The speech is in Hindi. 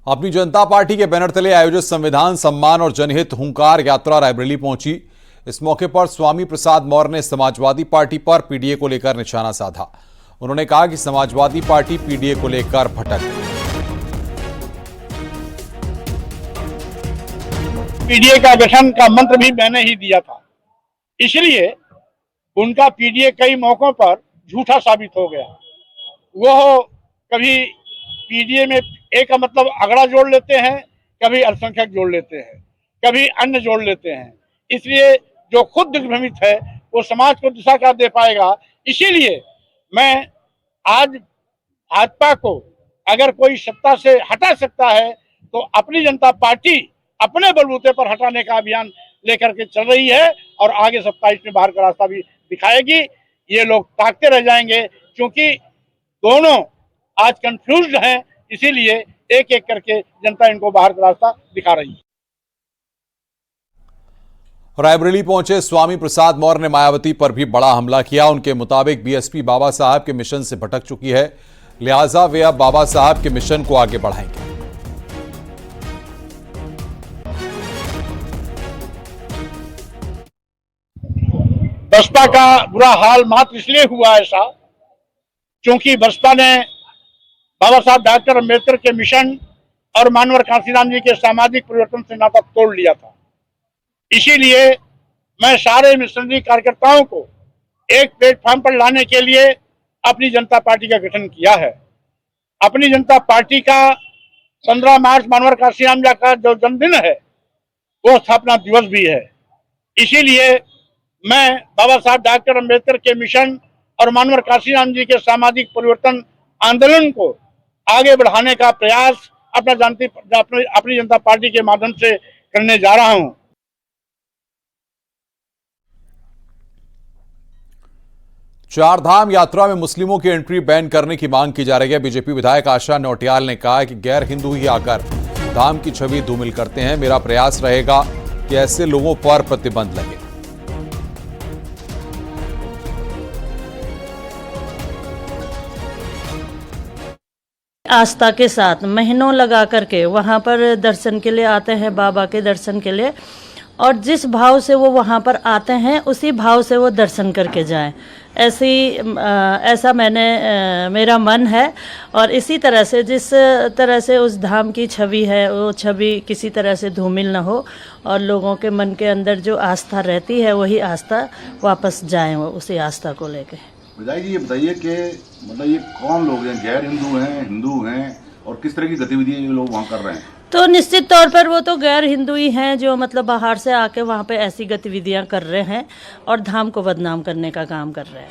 अपनी जनता पार्टी के बैनर तले आयोजित संविधान सम्मान और जनहित हुंकार यात्रा रायबरेली पहुंची। इस मौके पर स्वामी प्रसाद मौर्य ने समाजवादी पार्टी पर पीडीए को लेकर निशाना साधा। उन्होंने कहा कि समाजवादी पार्टी पीडीए को लेकर भटक गई। पीडीए का गठन का मंत्र भी मैंने ही दिया था, इसलिए उनका पीडीए कई मौकों पर झूठा साबित हो गया। वो कभी पीडीए में एक का मतलब अगड़ा जोड़ लेते हैं, कभी अल्पसंख्यक जोड़ लेते हैं, कभी अन्य जोड़ लेते हैं। इसलिए जो खुद दिग्भ्रमित है वो समाज को दिशा क्या दे पाएगा। इसीलिए मैं आज भाजपा को अगर कोई सत्ता से हटा सकता है तो अपनी जनता पार्टी अपने बलबूते पर हटाने का अभियान लेकर के चल रही है और आगे 27 में बाहर का रास्ता भी दिखाएगी। ये लोग ताकते रह जाएंगे क्योंकि दोनों आज कंफ्यूज्ड हैं, इसीलिए एक एक करके जनता इनको बाहर का रास्ता दिखा रही है। रायबरेली पहुंचे स्वामी प्रसाद मौर्य ने मायावती पर भी बड़ा हमला किया। उनके मुताबिक बीएसपी बाबा साहब के मिशन से भटक चुकी है, लिहाजा वे अब बाबा साहब के मिशन को आगे बढ़ाएंगे। बसपा का बुरा हाल मात्र इसलिए हुआ ऐसा क्योंकि बसपा ने बाबा साहब डॉक्टर अम्बेडकर के मिशन और मानवर कांशीराम जी के सामाजिक परिवर्तन से नाता तोड़ लिया था। इसीलिए मैं सारे मिशनरी कार्यकर्ताओं को एक प्लेटफॉर्म पर लाने के लिए अपनी जनता पार्टी का गठन किया है। अपनी जनता पार्टी का 15 मार्च मानवर कांशीराम जी का जो जन्मदिन है वो स्थापना दिवस भी है। इसीलिए मैं बाबा साहब डॉक्टर अम्बेडकर के मिशन और मानवर कांशीराम जी के सामाजिक परिवर्तन आंदोलन को आगे बढ़ाने का प्रयास अपनी जनता पार्टी के माध्यम से करने जा रहा हूं। चारधाम यात्रा में मुस्लिमों की एंट्री बैन करने की मांग की जा रही है। बीजेपी विधायक आशा नौटियाल ने कहा कि गैर हिंदू ही आकर धाम की छवि धूमिल करते हैं। मेरा प्रयास रहेगा कि ऐसे लोगों पर प्रतिबंध लगे। आस्था के साथ महीनों लगा करके वहाँ पर दर्शन के लिए आते हैं, बाबा के दर्शन के लिए, और जिस भाव से वो वहाँ पर आते हैं उसी भाव से वो दर्शन करके जाएं। ऐसा मेरा मन है। और इसी तरह से जिस तरह से उस धाम की छवि है वो छवि किसी तरह से धूमिल न हो और लोगों के मन के अंदर जो आस्था रहती है वही आस्था वापस जाए वो उसी आस्था को लेके। विधायक जी ये बताइए कि मतलब ये कौन लोग हैं, गैर हिंदू हैं, हिंदू हैं, और किस तरह की गतिविधियां ये लोग वहाँ कर रहे हैं? तो निश्चित तौर पर वो तो गैर हिंदू ही हैं जो मतलब बाहर से आके वहाँ पे ऐसी गतिविधियां कर रहे हैं और धाम को बदनाम करने का काम कर रहे हैं।